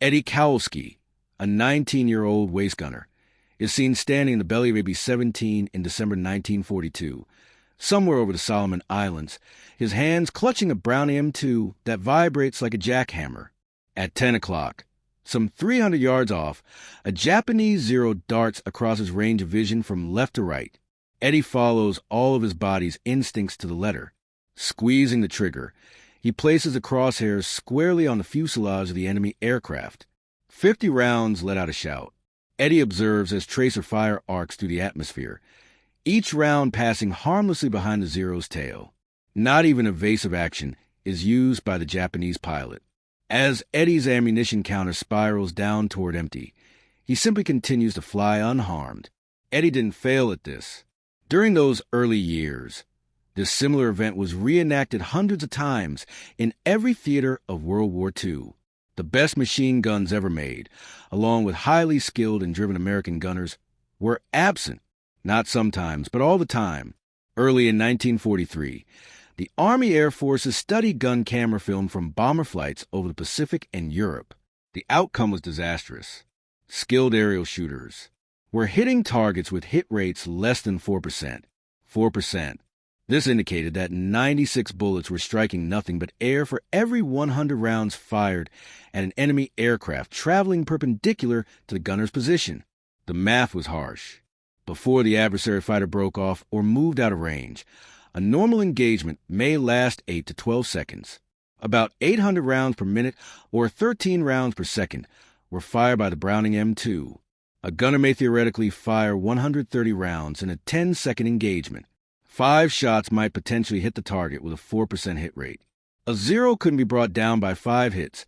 Eddie Kowalski, a 19-year-old waist gunner, is seen standing in the belly of a B-17 in December 1942, somewhere over the Solomon Islands, his hands clutching a Browning M2 that vibrates like a jackhammer. At 10 o'clock, some 300 yards off, a Japanese Zero darts across his range of vision from left to right. Eddie follows all of his body's instincts to the letter. Squeezing the trigger, he places the crosshairs squarely on the fuselage of the enemy aircraft. 50 rounds let out a shout. Eddie observes as tracer fire arcs through the atmosphere, each round passing harmlessly behind the Zero's tail. Not even evasive action is used by the Japanese pilot. As Eddie's ammunition counter spirals down toward empty, he simply continues to fly unharmed. Eddie didn't fail at this. During those early years, this similar event was reenacted hundreds of times in every theater of World War II. The best machine guns ever made, along with highly skilled and driven American gunners, were absent, not sometimes, but all the time. Early in 1943, the Army Air Forces studied gun camera film from bomber flights over the Pacific and Europe. The outcome was disastrous. Skilled aerial shooters were hitting targets with hit rates less than 4%. 4%. This indicated that 96 bullets were striking nothing but air for every 100 rounds fired at an enemy aircraft traveling perpendicular to the gunner's position. The math was harsh. Before the adversary fighter broke off or moved out of range, a normal engagement may last 8 to 12 seconds. About 800 rounds per minute or 13 rounds per second were fired by the Browning M2. A gunner may theoretically fire 130 rounds in a 10-second engagement. 5 shots might potentially hit the target with a 4% hit rate. A Zero couldn't be brought down by 5 hits,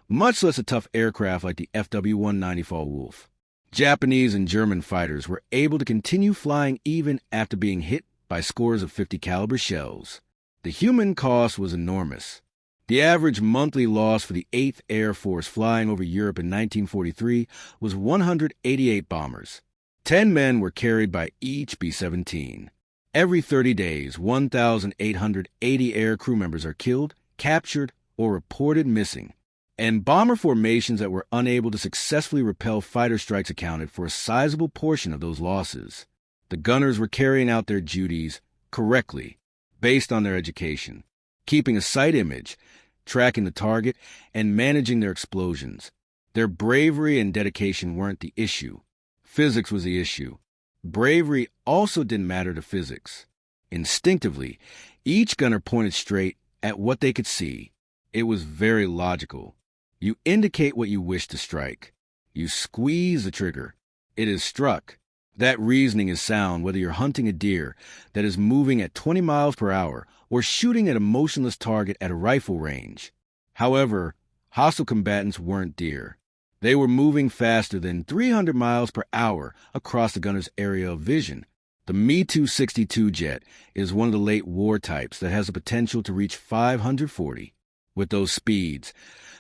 much less a tough aircraft like the WWII Fallwolf. Japanese and German fighters were able to continue flying even after being hit by scores of 50 caliber shells. The human cost was enormous. The average monthly loss for the 8th Air Force flying over Europe in 1943 was 188 bombers. 10 men were carried by each B-17. Every 30 days, 1,880 air crew members are killed, captured, or reported missing. And bomber formations that were unable to successfully repel fighter strikes accounted for a sizable portion of those losses. The gunners were carrying out their duties correctly, based on their education, keeping a sight image, tracking the target, and managing their explosions. Their bravery and dedication weren't the issue. Physics was the issue. Bravery also didn't matter to physics. Instinctively, each gunner pointed straight at what they could see. It was very logical. You indicate what you wish to strike. You squeeze the trigger. It is struck. That reasoning is sound whether you're hunting a deer that is moving at 20 miles per hour or shooting at a motionless target at a rifle range. However, hostile combatants weren't deer. They were moving faster than 300 miles per hour across the gunner's area of vision. The Me-262 jet is one of the late war types that has the potential to reach 540. With those speeds,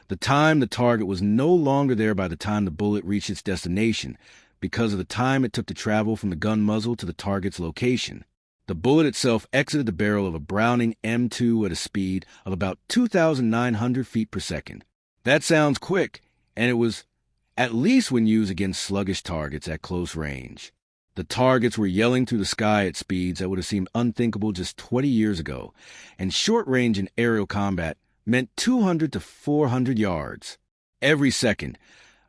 the time the target was no longer there by the time the bullet reached its destination because of the time it took to travel from the gun muzzle to the target's location. The bullet itself exited the barrel of a Browning M2 at a speed of about 2,900 feet per second. That sounds quick, and it was at least when used against sluggish targets at close range. The targets were yelling through the sky at speeds that would have seemed unthinkable just 20 years ago, and short range in aerial combat meant 200 to 400 yards. Every second,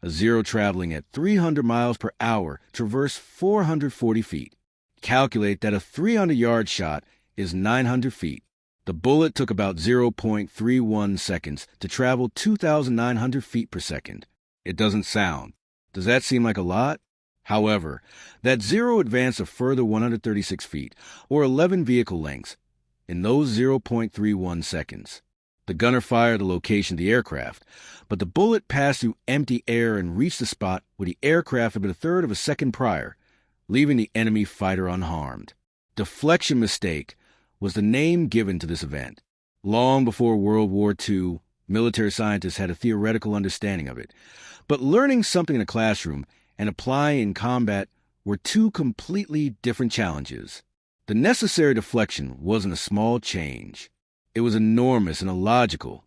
a Zero traveling at 300 miles per hour traversed 440 feet. Calculate that a 300-yard shot is 900 feet. The bullet took about 0.31 seconds to travel 2,900 feet per second. It doesn't sound. Does that seem like a lot? However, that Zero advanced a further 136 feet, or 11 vehicle lengths, in those 0.31 seconds. The gunner fired the location of the aircraft, but the bullet passed through empty air and reached the spot where the aircraft had been a third of a second prior, leaving the enemy fighter unharmed. Deflection mistake was the name given to this event. Long before World War II, military scientists had a theoretical understanding of it, but learning something in a classroom and applying in combat were two completely different challenges. The necessary deflection wasn't a small change. It was enormous and illogical.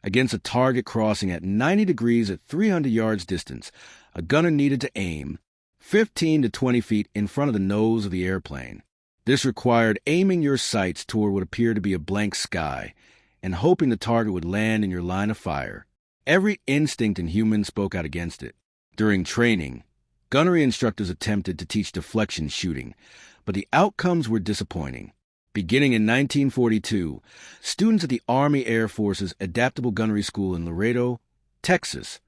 Against a target crossing at 90 degrees at 300 yards distance, a gunner needed to aim 15 to 20 feet in front of the nose of the airplane. This required aiming your sights toward what appeared to be a blank sky and hoping the target would land in your line of fire. Every instinct in humans spoke out against it. During training, gunnery instructors attempted to teach deflection shooting, but the outcomes were disappointing. Beginning in 1942, students at the Army Air Force's Adaptable Gunnery School in Laredo, Texas,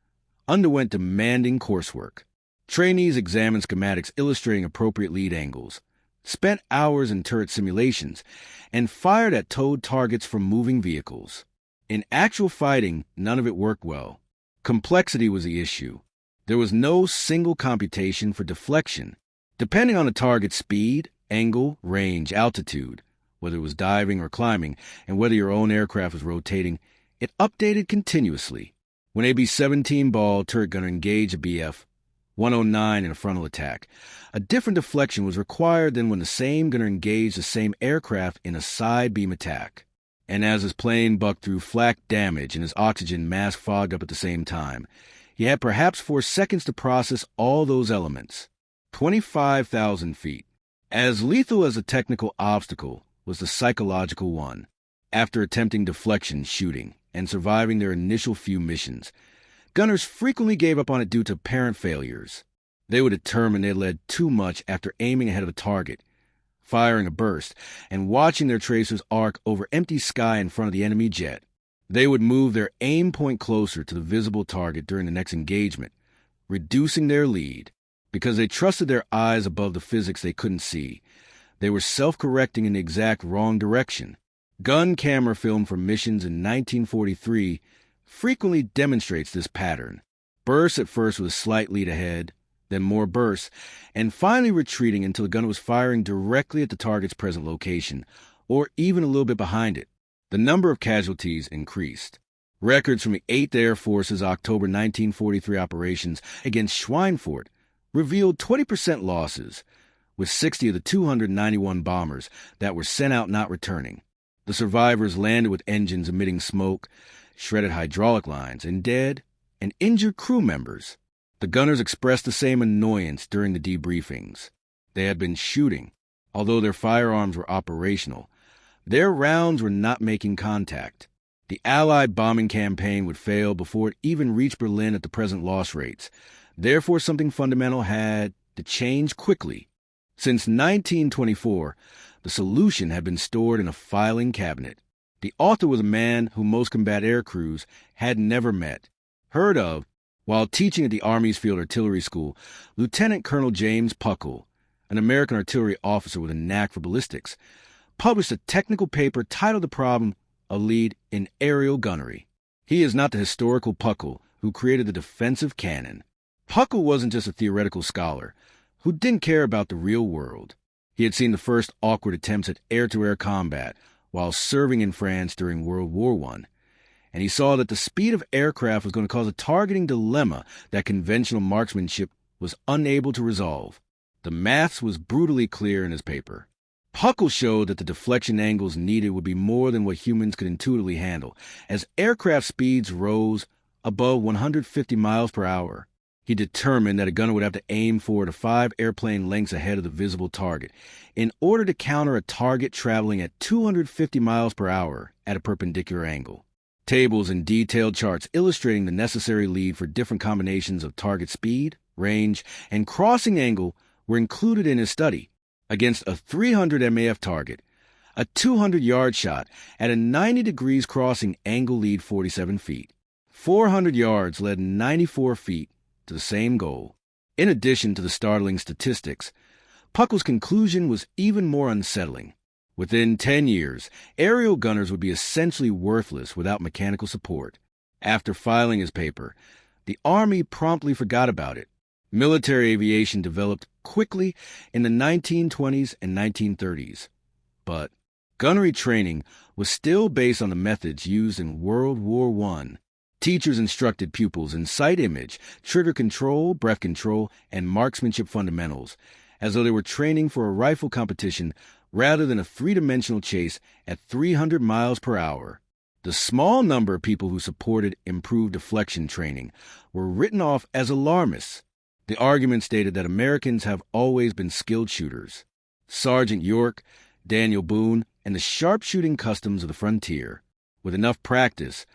underwent demanding coursework. Trainees examined schematics illustrating appropriate lead angles, spent hours in turret simulations, and fired at towed targets from moving vehicles. In actual fighting, none of it worked well. Complexity was the issue. There was no single computation for deflection. Depending on the target's speed, angle, range, altitude, whether it was diving or climbing, and whether your own aircraft was rotating, it updated continuously. When a B-17 ball turret gunner engaged a Bf-109 in a frontal attack, a different deflection was required than when the same gunner engaged the same aircraft in a side beam attack. And as his plane bucked through flak damage and his oxygen mask fogged up at the same time, he had perhaps 4 seconds to process all those elements. 25,000 feet. As lethal as a technical obstacle was the psychological one. After attempting deflection shooting and surviving their initial few missions, gunners frequently gave up on it due to apparent failures. They would determine they had led too much after aiming ahead of a target, firing a burst, and watching their tracers arc over empty sky in front of the enemy jet. They would move their aim point closer to the visible target during the next engagement, reducing their lead. Because they trusted their eyes above the physics they couldn't see, they were self-correcting in the exact wrong direction. Gun camera film from missions in 1943 frequently demonstrates this pattern. Bursts at first with a slight lead ahead, then more bursts, and finally retreating until the gunner was firing directly at the target's present location, or even a little bit behind it. The number of casualties increased. Records from the 8th Air Force's October 1943 operations against Schweinfurt revealed 20% losses, with 60 of the 291 bombers that were sent out not returning. The survivors landed with engines emitting smoke, shredded hydraulic lines, and dead and injured crew members. The gunners expressed the same annoyance during the debriefings. They had been shooting. Although their firearms were operational, their rounds were not making contact. The Allied bombing campaign would fail before it even reached Berlin at the present loss rates. Therefore, something fundamental had to change quickly. Since 1924, the solution had been stored in a filing cabinet. The author was a man whom most combat air crews had never met. Heard of, while teaching at the Army's Field Artillery School, Lieutenant Colonel James Puckle, an American artillery officer with a knack for ballistics, published a technical paper titled The Problem of Lead in Aerial Gunnery. He is not the historical Puckle who created the defensive cannon. Puckle wasn't just a theoretical scholar who didn't care about the real world. He had seen the first awkward attempts at air-to-air combat while serving in France during World War I, and he saw that the speed of aircraft was going to cause a targeting dilemma that conventional marksmanship was unable to resolve. The maths was brutally clear in his paper. Puckle showed that the deflection angles needed would be more than what humans could intuitively handle, as aircraft speeds rose above 150 miles per hour. He determined that a gunner would have to aim 4 to 5 airplane lengths ahead of the visible target in order to counter a target traveling at 250 miles per hour at a perpendicular angle. Tables and detailed charts illustrating the necessary lead for different combinations of target speed, range, and crossing angle were included in his study. Against a 300 MAF target, a 200-yard shot at a 90 degrees crossing angle lead 47 feet. 400 yards led 94 feet to the same goal. In addition to the startling statistics, Puckle's conclusion was even more unsettling. Within 10 years, aerial gunners would be essentially worthless without mechanical support. After filing his paper, the Army promptly forgot about it. Military aviation developed quickly in the 1920s and 1930s. But gunnery training was still based on the methods used in World War I. Teachers instructed pupils in sight image, trigger control, breath control, and marksmanship fundamentals, as though they were training for a rifle competition rather than a three-dimensional chase at 300 miles per hour. The small number of people who supported improved deflection training were written off as alarmists. The argument stated that Americans have always been skilled shooters. Sergeant York, Daniel Boone, and the sharpshooting customs of the frontier. With enough practice,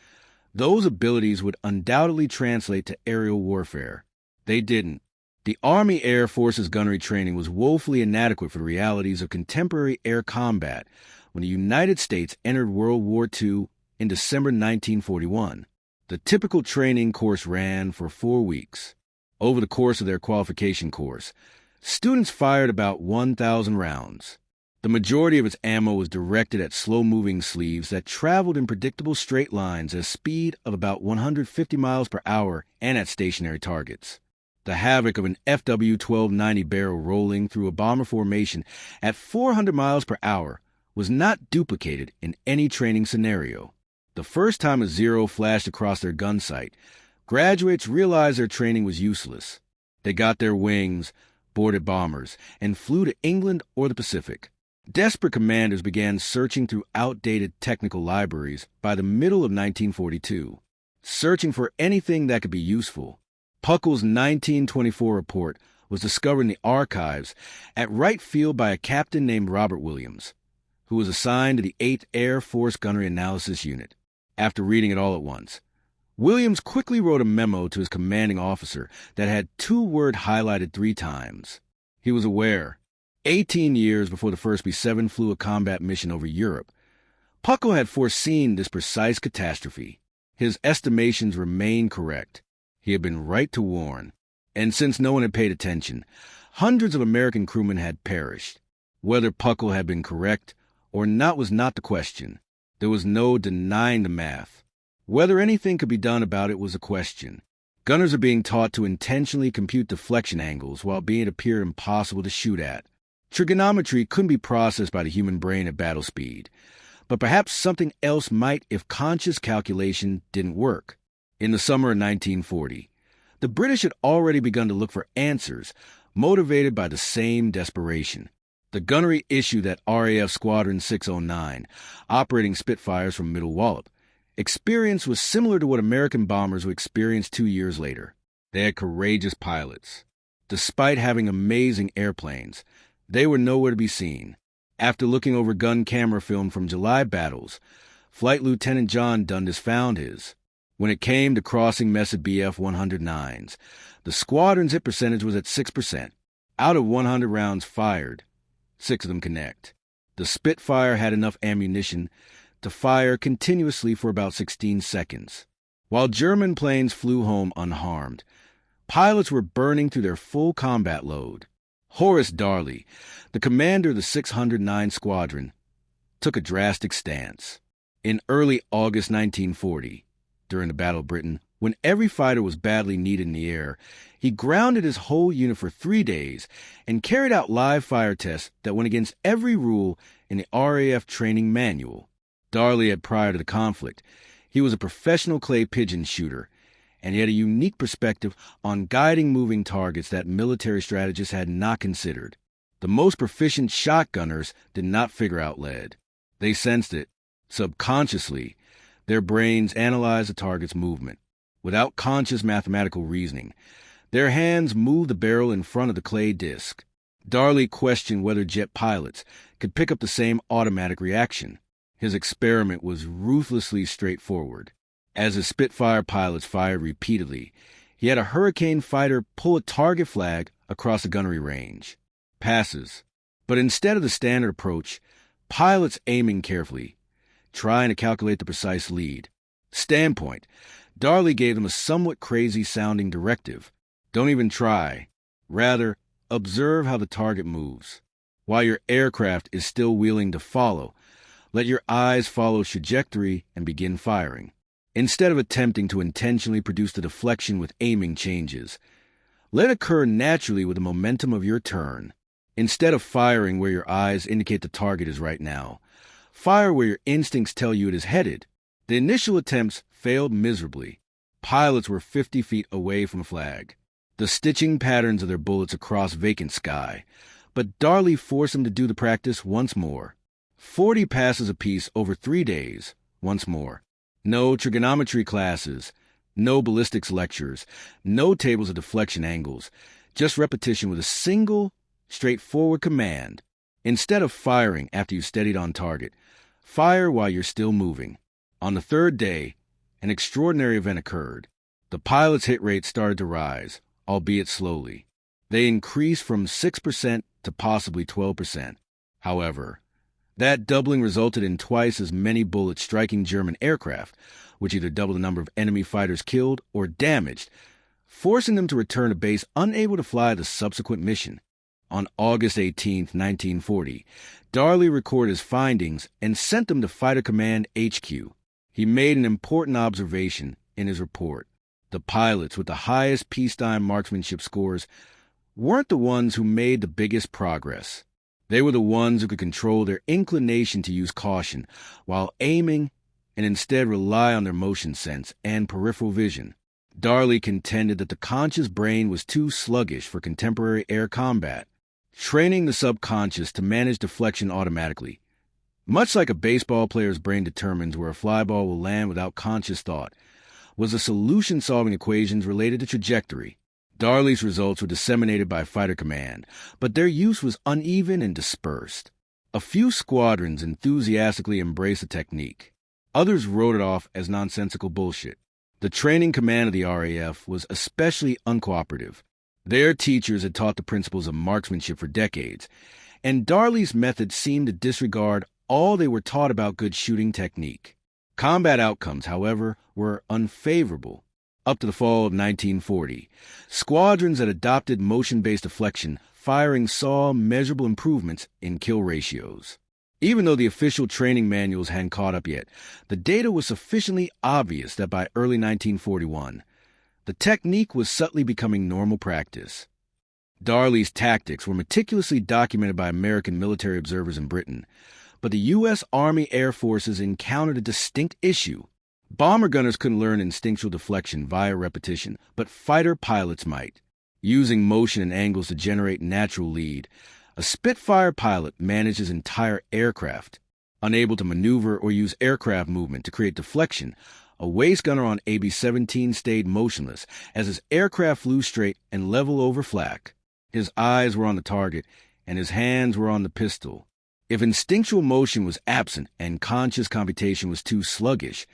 those abilities would undoubtedly translate to aerial warfare. They didn't. The Army Air Force's gunnery training was woefully inadequate for the realities of contemporary air combat when the United States entered World War II in December 1941. The typical training course ran for 4 weeks. Over the course of their qualification course, students fired about 1,000 rounds. The majority of its ammo was directed at slow-moving sleeves that traveled in predictable straight lines at a speed of about 150 miles per hour and at stationary targets. The havoc of an FW-1290 barrel rolling through a bomber formation at 400 miles per hour was not duplicated in any training scenario. The first time a zero flashed across their gun sight, graduates realized their training was useless. They got their wings, boarded bombers, and flew to England or the Pacific. Desperate commanders began searching through outdated technical libraries by the middle of 1942, searching for anything that could be useful. Puckle's 1924 report was discovered in the archives at Wright Field by a captain named Robert Williams, who was assigned to the 8th Air Force Gunnery Analysis Unit. After reading it all at once, Williams quickly wrote a memo to his commanding officer that had 2 words highlighted 3 times. He was aware, 18 years before the first B-7 flew a combat mission over Europe, Puckle had foreseen this precise catastrophe. His estimations remained correct. He had been right to warn. And since no one had paid attention, hundreds of American crewmen had perished. Whether Puckle had been correct or not was not the question. There was no denying the math. Whether anything could be done about it was a question. Gunners are being taught to intentionally compute deflection angles while being appear impossible to shoot at. Trigonometry couldn't be processed by the human brain at battle speed, but perhaps something else might if conscious calculation didn't work. In the summer of 1940, the British had already begun to look for answers, motivated by the same desperation. The gunnery issued at RAF Squadron 609, operating Spitfires from Middle Wallop. Experience was similar to what American bombers would experience 2 years later. They had courageous pilots. Despite having amazing airplanes, they were nowhere to be seen. After looking over gun camera film from July battles, Flight Lieutenant John Dundas found his. When it came to crossing Mesa BF-109s, the squadron's hit percentage was at 6%. Out of 100 rounds fired, 6 of them connect. The Spitfire had enough ammunition to fire continuously for about 16 seconds. While German planes flew home unharmed, pilots were burning through their full combat load. Horace Darley, the commander of the 609 Squadron, took a drastic stance. In early August 1940, during the Battle of Britain, when every fighter was badly needed in the air, he grounded his whole unit for 3 days and carried out live fire tests that went against every rule in the RAF training manual. Darley had, prior to the conflict, he was a professional clay pigeon shooter, and he had a unique perspective on guiding moving targets that military strategists had not considered. The most proficient shotgunners did not figure out lead. They sensed it. Subconsciously, their brains analyzed the target's movement. Without conscious mathematical reasoning, their hands moved the barrel in front of the clay disc. Darley questioned whether jet pilots could pick up the same automatic reaction. His experiment was ruthlessly straightforward. As his Spitfire pilots fired repeatedly, he had a Hurricane fighter pull a target flag across the gunnery range. Passes. But instead of the standard approach, pilots aiming carefully, trying to calculate the precise lead. Standpoint. Darley gave them a somewhat crazy-sounding directive. Don't even try. Rather, observe how the target moves. While your aircraft is still wheeling to follow, let your eyes follow its trajectory and begin firing. Instead of attempting to intentionally produce the deflection with aiming changes, let it occur naturally with the momentum of your turn. Instead of firing where your eyes indicate the target is right now, fire where your instincts tell you it is headed. The initial attempts failed miserably. Pilots were 50 feet away from a flag, the stitching patterns of their bullets across vacant sky, but Darley forced them to do the practice once more. 40 passes apiece over 3 days, once more. No trigonometry classes, no ballistics lectures, no tables of deflection angles, just repetition with a single, straightforward command. Instead of firing after you steadied on target, fire while you're still moving. On the third day, an extraordinary event occurred. The pilots' hit rate started to rise, albeit slowly. They increased from 6% to possibly 12%. However, that doubling resulted in twice as many bullets striking German aircraft, which either doubled the number of enemy fighters killed or damaged, forcing them to return to base unable to fly the subsequent mission. On August 18, 1940, Darley recorded his findings and sent them to Fighter Command HQ. He made an important observation in his report. The pilots with the highest peacetime marksmanship scores weren't the ones who made the biggest progress. They were the ones who could control their inclination to use caution while aiming and instead rely on their motion sense and peripheral vision. Darley contended that the conscious brain was too sluggish for contemporary air combat, training the subconscious to manage deflection automatically. Much like a baseball player's brain determines where a fly ball will land without conscious thought, was a solution-solving equations related to trajectory. Darley's results were disseminated by Fighter Command, but their use was uneven and dispersed. A few squadrons enthusiastically embraced the technique. Others wrote it off as nonsensical bullshit. The training command of the RAF was especially uncooperative. Their teachers had taught the principles of marksmanship for decades, and Darley's methods seemed to disregard all they were taught about good shooting technique. Combat outcomes, however, were unfavorable. Up to the fall of 1940, squadrons that adopted motion-based deflection firing saw measurable improvements in kill ratios. Even though the official training manuals hadn't caught up yet, the data was sufficiently obvious that by early 1941, the technique was subtly becoming normal practice. Darley's tactics were meticulously documented by American military observers in Britain, but the U.S. Army Air Forces encountered a distinct issue. Bomber gunners couldn't learn instinctual deflection via repetition, but fighter pilots might. Using motion and angles to generate natural lead, a Spitfire pilot managed his entire aircraft. Unable to maneuver or use aircraft movement to create deflection, a waist gunner on AB-17 stayed motionless as his aircraft flew straight and level over flak. His eyes were on the target, and his hands were on the pistol. If instinctual motion was absent and conscious computation was too sluggish,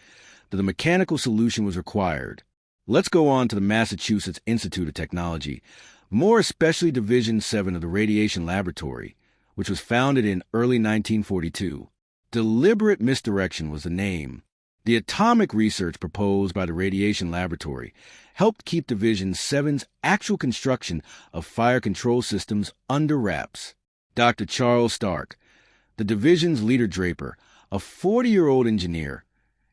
then the mechanical solution was required. Let's go on to the Massachusetts Institute of Technology, more especially Division 7 of the Radiation Laboratory, which was founded in early 1942. Deliberate misdirection was the name. The atomic research proposed by the Radiation Laboratory helped keep Division 7's actual construction of fire control systems under wraps. Dr. Charles Stark, the division's leader draper, a 40-year-old engineer,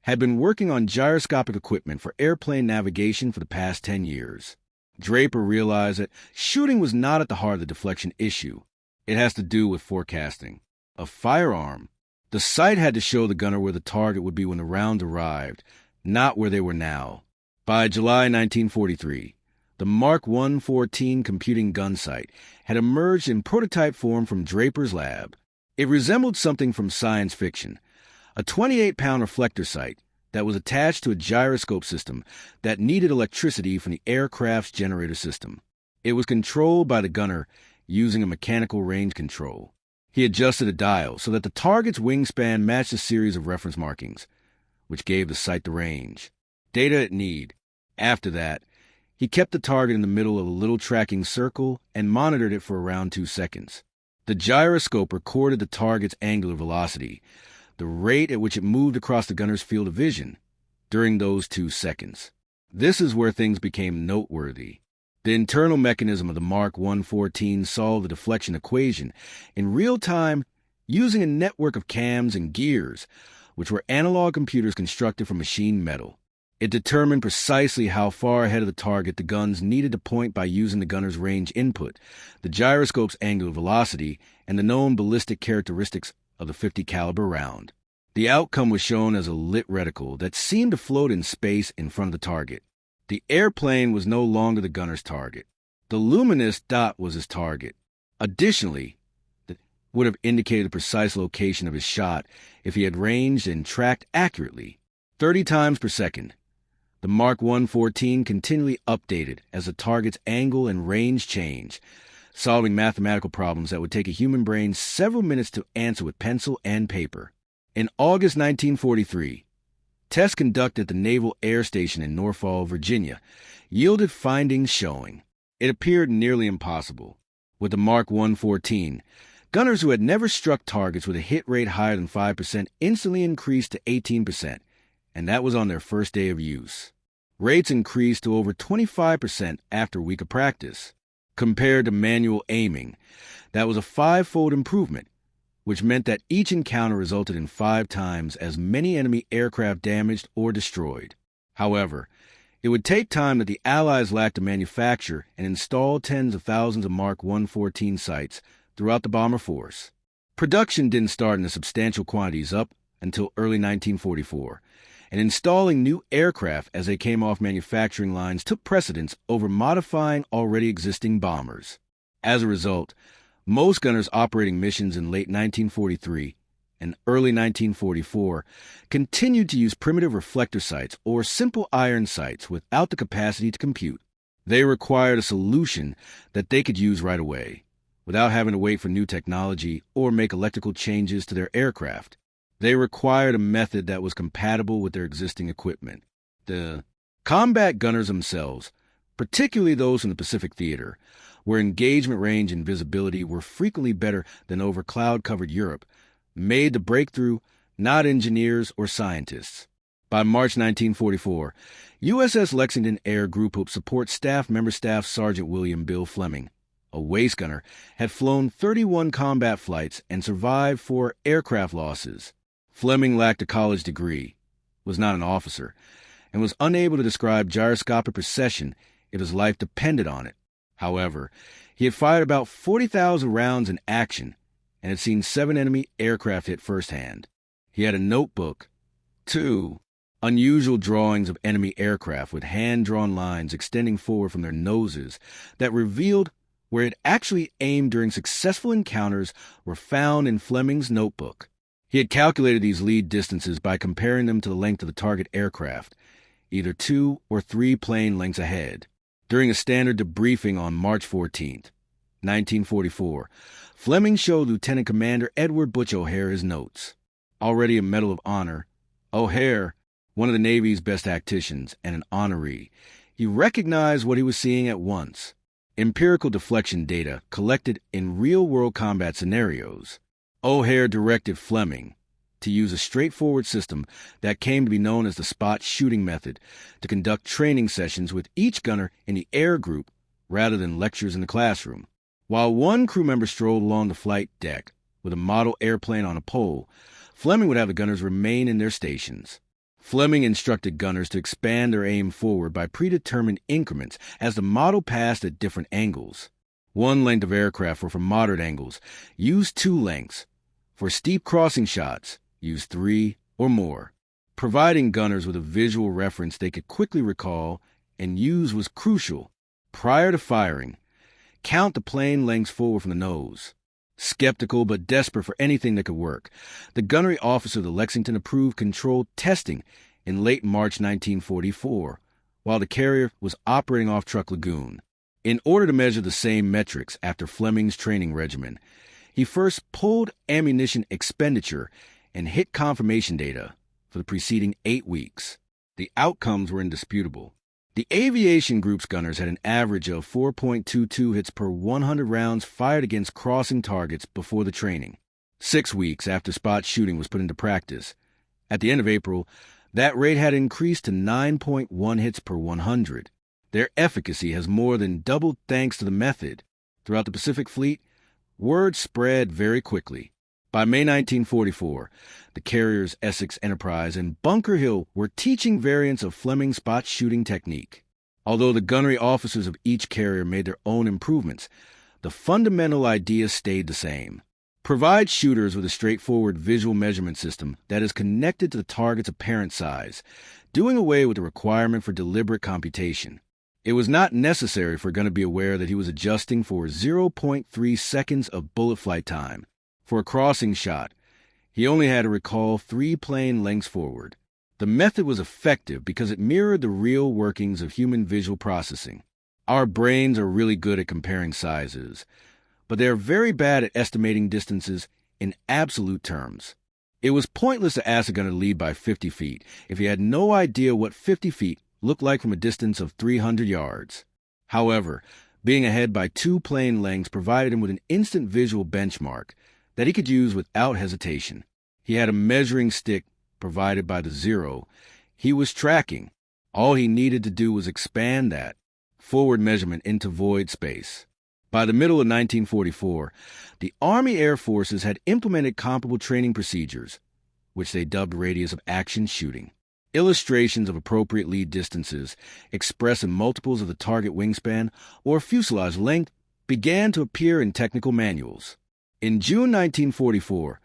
had been working on gyroscopic equipment for airplane navigation for the past 10 years. Draper realized that shooting was not at the heart of the deflection issue. It has to do with forecasting. A firearm. The sight had to show the gunner where the target would be when the round arrived, not where they were now. By July 1943, the Mark 114 computing gun sight had emerged in prototype form from Draper's lab. It resembled something from science fiction, a 28-pound reflector sight that was attached to a gyroscope system that needed electricity from the aircraft's generator system. It was controlled by the gunner using a mechanical range control. He adjusted a dial so that the target's wingspan matched a series of reference markings, which gave the sight the range. Data at need. After that, he kept the target in the middle of a little tracking circle and monitored it for around 2 seconds. The gyroscope recorded the target's angular velocity, the rate at which it moved across the gunner's field of vision, during those 2 seconds. This is where things became noteworthy. The internal mechanism of the Mark 114 solved the deflection equation in real time using a network of cams and gears, which were analog computers constructed from machined metal. It determined precisely how far ahead of the target the guns needed to point by using the gunner's range input, the gyroscope's angular velocity, and the known ballistic characteristics of the .50 caliber round. The outcome was shown as a lit reticle that seemed to float in space in front of the target. The airplane was no longer the gunner's target. The luminous dot was his target. Additionally, that would have indicated the precise location of his shot if he had ranged and tracked accurately. 30 times per second. The Mark 114 continually updated as the target's angle and range change, solving mathematical problems that would take a human brain several minutes to answer with pencil and paper. In August 1943, tests conducted at the Naval Air Station in Norfolk, Virginia, yielded findings showing it appeared nearly impossible. With the Mark 114, gunners who had never struck targets with a hit rate higher than 5% instantly increased to 18%, and that was on their first day of use. Rates increased to over 25% after a week of practice. Compared to manual aiming, that was a 5-fold improvement, which meant that each encounter resulted in 5 times as many enemy aircraft damaged or destroyed. However, it would take time that the Allies lacked to manufacture and install tens of thousands of Mark 114 sites throughout the bomber force. Production didn't start in the substantial quantities up until early 1944, and installing new aircraft as they came off manufacturing lines took precedence over modifying already existing bombers. As a result, most gunners operating missions in late 1943 and early 1944 continued to use primitive reflector sights or simple iron sights without the capacity to compute. They required a solution that they could use right away, without having to wait for new technology or make electrical changes to their aircraft. They required a method that was compatible with their existing equipment. The combat gunners themselves, particularly those in the Pacific Theater, where engagement range and visibility were frequently better than over cloud-covered Europe, made the breakthrough, not engineers or scientists. By March 1944, USS Lexington Air Group Hope Support Staff Member Staff Sergeant William Bill Fleming, a waist gunner, had flown 31 combat flights and survived 4 aircraft losses. Fleming lacked a college degree, was not an officer, and was unable to describe gyroscopic precession if his life depended on it. However, he had fired about 40,000 rounds in action and had seen 7 enemy aircraft hit firsthand. He had a notebook, 2 unusual drawings of enemy aircraft with hand-drawn lines extending forward from their noses that revealed where it actually aimed during successful encounters were found in Fleming's notebook. He had calculated these lead distances by comparing them to the length of the target aircraft, either 2 or 3 plane lengths ahead. During a standard debriefing on March 14, 1944, Fleming showed Lieutenant Commander Edward Butch O'Hare his notes. Already a Medal of Honor, O'Hare, one of the Navy's best tacticians and an honoree, he recognized what he was seeing at once: empirical deflection data collected in real-world combat scenarios. O'Hare directed Fleming to use a straightforward system that came to be known as the spot shooting method to conduct training sessions with each gunner in the air group rather than lectures in the classroom. While one crew member strolled along the flight deck with a model airplane on a pole, Fleming would have the gunners remain in their stations. Fleming instructed gunners to expand their aim forward by predetermined increments as the model passed at different angles. 1 length of aircraft were for moderate angles, use 2 lengths. For steep crossing shots, use 3 or more. Providing gunners with a visual reference they could quickly recall and use was crucial. Prior to firing, count the plane lengths forward from the nose. Skeptical but desperate for anything that could work, the gunnery officer of the Lexington approved controlled testing in late March 1944, while the carrier was operating off Truck Lagoon. In order to measure the same metrics after Fleming's training regimen, he first pulled ammunition expenditure and hit confirmation data for the preceding 8 weeks. The outcomes were indisputable. The aviation group's gunners had an average of 4.22 hits per 100 rounds fired against crossing targets before the training, 6 weeks after spot shooting was put into practice. At the end of April, that rate had increased to 9.1 hits per 100. Their efficacy has more than doubled thanks to the method. Throughout the Pacific Fleet, word spread very quickly. By May 1944, the carriers Essex, Enterprise, and Bunker Hill were teaching variants of Fleming's spot shooting technique. Although the gunnery officers of each carrier made their own improvements, the fundamental idea stayed the same. Provide shooters with a straightforward visual measurement system that is connected to the target's apparent size, doing away with the requirement for deliberate computation. It was not necessary for a gunner to be aware that he was adjusting for 0.3 seconds of bullet flight time. For a crossing shot, he only had to recall 3 plane lengths forward. The method was effective because it mirrored the real workings of human visual processing. Our brains are really good at comparing sizes, but they are very bad at estimating distances in absolute terms. It was pointless to ask a gunner to lead by 50 feet if he had no idea what 50 feet looked like from a distance of 300 yards. However, being ahead by 2 plane lengths provided him with an instant visual benchmark that he could use without hesitation. He had a measuring stick provided by the Zero. He was tracking. All he needed to do was expand that forward measurement into void space. By the middle of 1944, the Army Air Forces had implemented comparable training procedures, which they dubbed radius of action shooting. Illustrations of appropriate lead distances, expressed in multiples of the target wingspan or fuselage length, began to appear in technical manuals. In June 1944,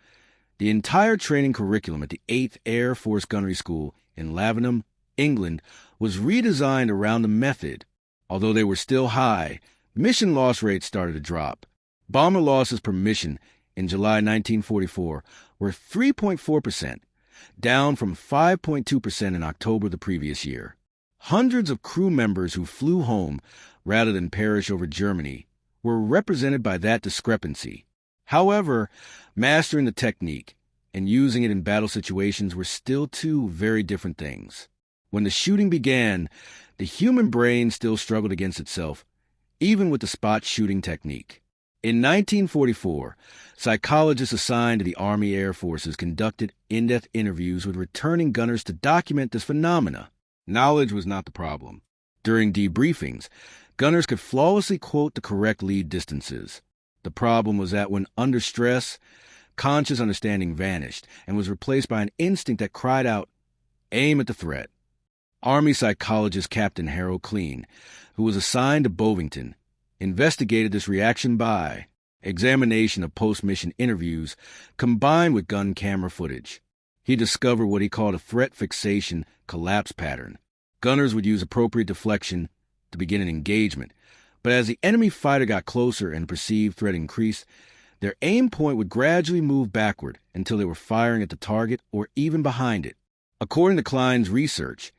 the entire training curriculum at the 8th Air Force Gunnery School in Lavenham, England, was redesigned around the method. Although they were still high, mission loss rates started to drop. Bomber losses per mission in July 1944 were 3.4%, down from 5.2% in October the previous year. Hundreds of crew members who flew home rather than perish over Germany were represented by that discrepancy. However, mastering the technique and using it in battle situations were still two very different things. When the shooting began, the human brain still struggled against itself, even with the spot shooting technique. In 1944, psychologists assigned to the Army Air Forces conducted in-depth interviews with returning gunners to document this phenomena. Knowledge was not the problem. During debriefings, gunners could flawlessly quote the correct lead distances. The problem was that when under stress, conscious understanding vanished and was replaced by an instinct that cried out, "Aim at the threat." Army psychologist Captain Harold Kleen, who was assigned to Bovington, investigated this reaction by examination of post-mission interviews combined with gun camera footage. He discovered what he called a threat fixation collapse pattern. Gunners would use appropriate deflection to begin an engagement, but as the enemy fighter got closer and perceived threat increased, their aim point would gradually move backward until they were firing at the target or even behind it. According to Klein's research,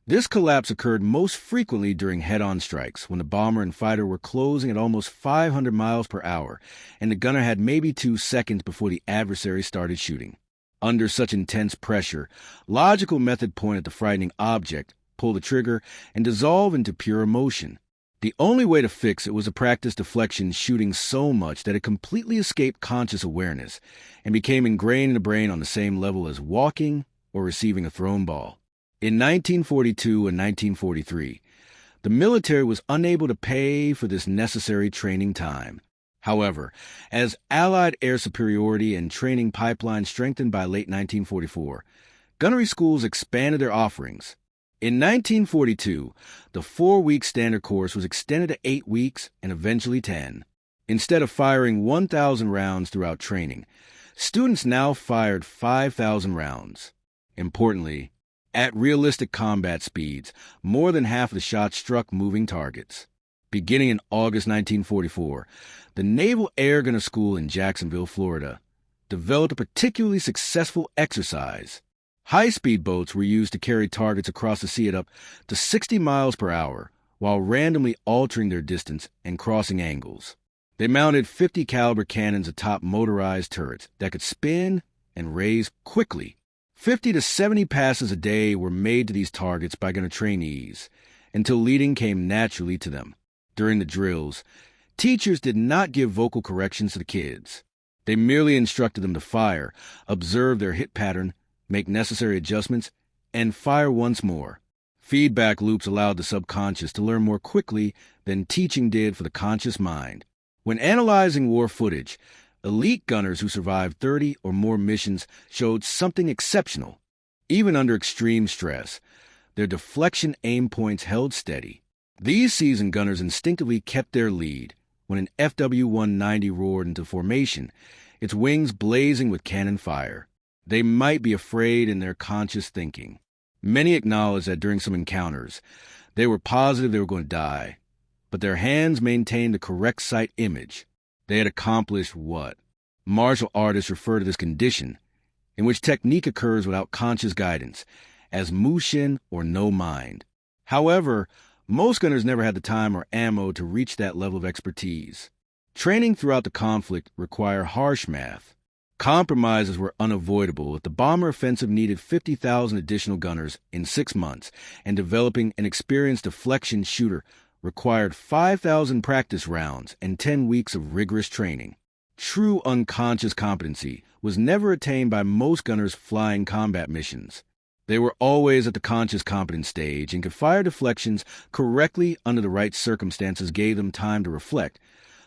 this collapse occurred most frequently during head-on strikes, when the bomber and fighter were closing at almost 500 miles per hour, and the gunner had maybe 2 seconds before the adversary started shooting. Under such intense pressure, logical method point at the frightening object, pull the trigger, and dissolve into pure emotion. The only way to fix it was to practice deflection shooting so much that it completely escaped conscious awareness and became ingrained in the brain on the same level as walking or receiving a thrown ball. In 1942 and 1943, the military was unable to pay for this necessary training time. However, as Allied air superiority and training pipelines strengthened by late 1944, gunnery schools expanded their offerings. In 1942, the 4-week standard course was extended to 8 weeks and eventually 10. Instead of firing 1,000 rounds throughout training, students now fired 5,000 rounds. Importantly, at realistic combat speeds, more than half of the shots struck moving targets. Beginning in August 1944, the Naval Air Gunner School in Jacksonville, Florida, developed a particularly successful exercise. High-speed boats were used to carry targets across the sea at up to 60 miles per hour, while randomly altering their distance and crossing angles. They mounted 50 caliber cannons atop motorized turrets that could spin and raise quickly. 50 to 70 passes a day were made to these targets by gunner trainees, until leading came naturally to them. During the drills, teachers did not give vocal corrections to the kids. They merely instructed them to fire, observe their hit pattern, make necessary adjustments, and fire once more. Feedback loops allowed the subconscious to learn more quickly than teaching did for the conscious mind. When analyzing war footage, elite gunners who survived 30 or more missions showed something exceptional. Even under extreme stress, their deflection aim points held steady. These seasoned gunners instinctively kept their lead when an FW-190 roared into formation, its wings blazing with cannon fire. They might be afraid in their conscious thinking. Many acknowledged that during some encounters, they were positive they were going to die, but their hands maintained the correct sight image. They had accomplished what? Martial artists refer to this condition, in which technique occurs without conscious guidance, as Mushin or no mind. However, most gunners never had the time or ammo to reach that level of expertise. Training throughout the conflict required harsh math. Compromises were unavoidable if the bomber offensive needed 50,000 additional gunners in 6 months, and developing an experienced deflection shooter required 5,000 practice rounds and 10 weeks of rigorous training. True unconscious competency was never attained by most gunners flying combat missions. They were always at the conscious competence stage and could fire deflections correctly under the right circumstances, gave them time to reflect,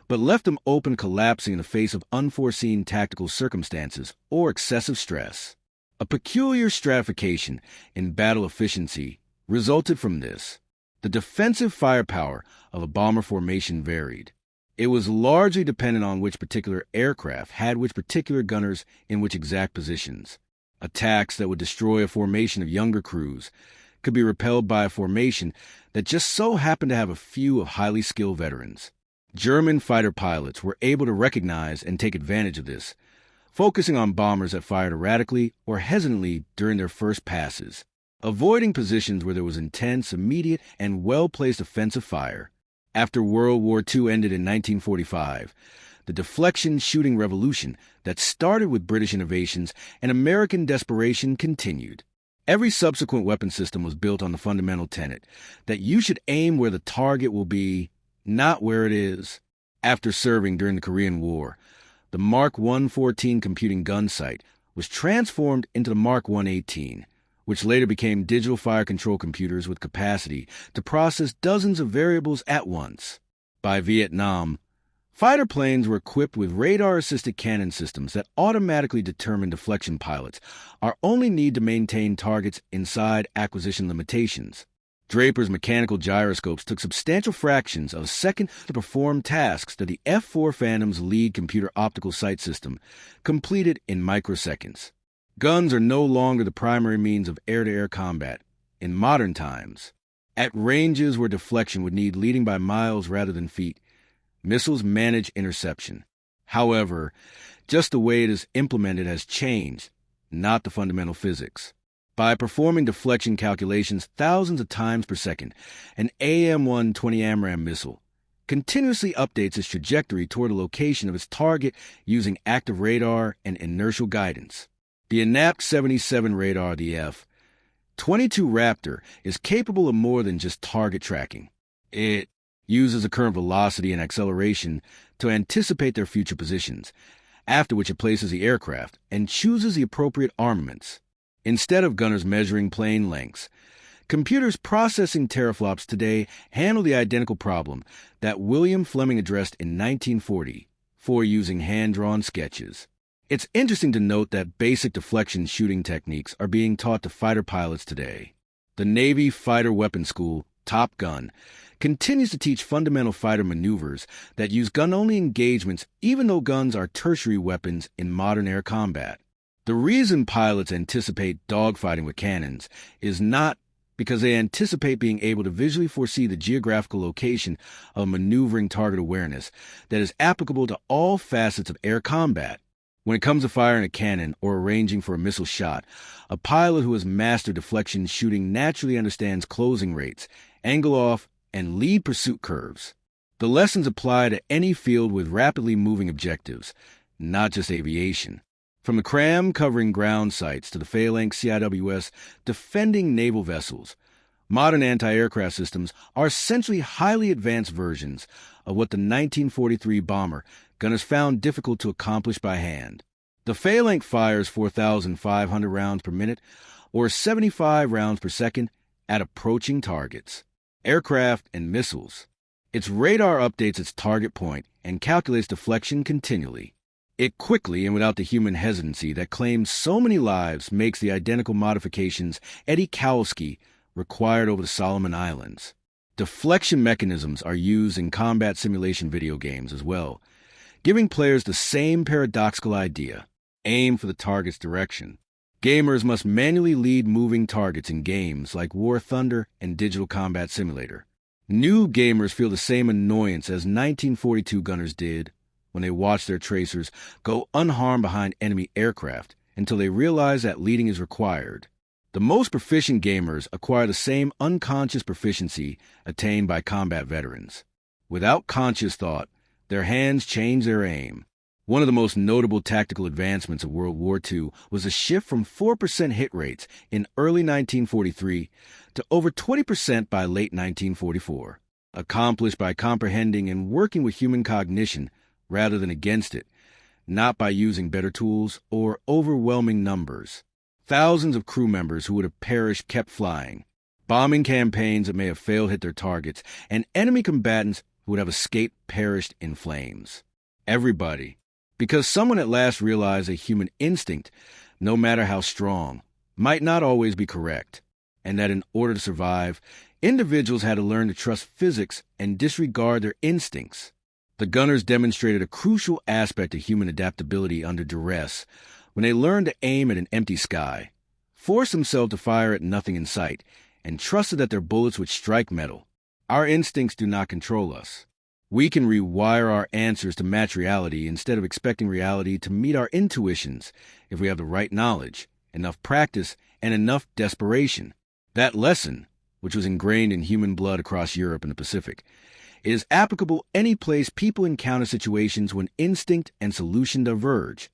but left them open to collapsing in the face of unforeseen tactical circumstances or excessive stress. A peculiar stratification in battle efficiency resulted from this. The defensive firepower of a bomber formation varied. It was largely dependent on which particular aircraft had which particular gunners in which exact positions. Attacks that would destroy a formation of younger crews could be repelled by a formation that just so happened to have a few of highly skilled veterans. German fighter pilots were able to recognize and take advantage of this, focusing on bombers that fired erratically or hesitantly during their first passes, avoiding positions where there was intense, immediate, and well-placed offensive fire. After World War II ended in 1945, the deflection shooting revolution that started with British innovations and American desperation continued. Every subsequent weapon system was built on the fundamental tenet that you should aim where the target will be, not where it is. After serving during the Korean War, the Mark 114 computing gun sight was transformed into the Mark 118, which later became digital fire control computers with capacity to process dozens of variables at once. By Vietnam, fighter planes were equipped with radar-assisted cannon systems that automatically determined deflection pilots our only need to maintain targets inside acquisition limitations. Draper's mechanical gyroscopes took substantial fractions of a second to perform tasks that the F-4 Phantom's lead computer optical sight system completed in microseconds. Guns are no longer the primary means of air-to-air combat in modern times. At ranges where deflection would need leading by miles rather than feet, missiles manage interception. However, just the way it is implemented has changed, not the fundamental physics. By performing deflection calculations thousands of times per second, an AM-1 20 AMRAAM missile continuously updates its trajectory toward the location of its target using active radar and inertial guidance. The INAP 77 radar, the F-22 Raptor, is capable of more than just target tracking. It uses a current velocity and acceleration to anticipate their future positions, after which it places the aircraft and chooses the appropriate armaments. Instead of gunners measuring plane lengths, computers processing teraflops today handle the identical problem that William Fleming addressed in 1940 for using hand-drawn sketches. It's interesting to note that basic deflection shooting techniques are being taught to fighter pilots today. The Navy Fighter Weapons School, Top Gun, continues to teach fundamental fighter maneuvers that use gun-only engagements even though guns are tertiary weapons in modern air combat. The reason pilots anticipate dogfighting with cannons is not because they anticipate being able to visually foresee the geographical location of maneuvering target awareness that is applicable to all facets of air combat. When it comes to firing a cannon or arranging for a missile shot, a pilot who has mastered deflection shooting naturally understands closing rates, angle off, and lead pursuit curves. The lessons apply to any field with rapidly moving objectives, not just aviation. From the CRAM covering ground sites to the phalanx CIWS defending naval vessels, modern anti-aircraft systems are essentially highly advanced versions of what the 1943 bomber gunners found difficult to accomplish by hand. The phalanx fires 4,500 rounds per minute or 75 rounds per second at approaching targets, aircraft, and missiles. Its radar updates its target point and calculates deflection continually. It quickly and without the human hesitancy that claims so many lives makes the identical modifications Eddie Kowalski required over the Solomon Islands. Deflection mechanisms are used in combat simulation video games as well, giving players the same paradoxical idea: aim for the target's direction. Gamers must manually lead moving targets in games like War Thunder and Digital Combat Simulator. New gamers feel the same annoyance as 1942 gunners did when they watch their tracers go unharmed behind enemy aircraft until they realize that leading is required. The The most proficient gamers acquire the same unconscious proficiency attained by combat veterans. Without conscious thought, their hands change their aim. One of the most notable tactical advancements of World War II was a shift from 4% hit rates in early 1943 to over 20% by late 1944, accomplished by comprehending and working with human cognition rather than against it, not by using better tools or overwhelming numbers. Thousands of crew members who would have perished kept flying. Bombing campaigns that may have failed hit their targets, and enemy combatants who would have escaped perished in flames. Everybody. Because someone at last realized a human instinct, no matter how strong, might not always be correct, and that in order to survive, individuals had to learn to trust physics and disregard their instincts. The gunners demonstrated a crucial aspect of human adaptability under duress when they learned to aim at an empty sky, forced themselves to fire at nothing in sight, and trusted that their bullets would strike metal. Our instincts do not control us. We can rewire our answers to match reality instead of expecting reality to meet our intuitions if we have the right knowledge, enough practice, and enough desperation. That lesson, which was ingrained in human blood across Europe and the Pacific, is applicable any place people encounter situations when instinct and solution diverge.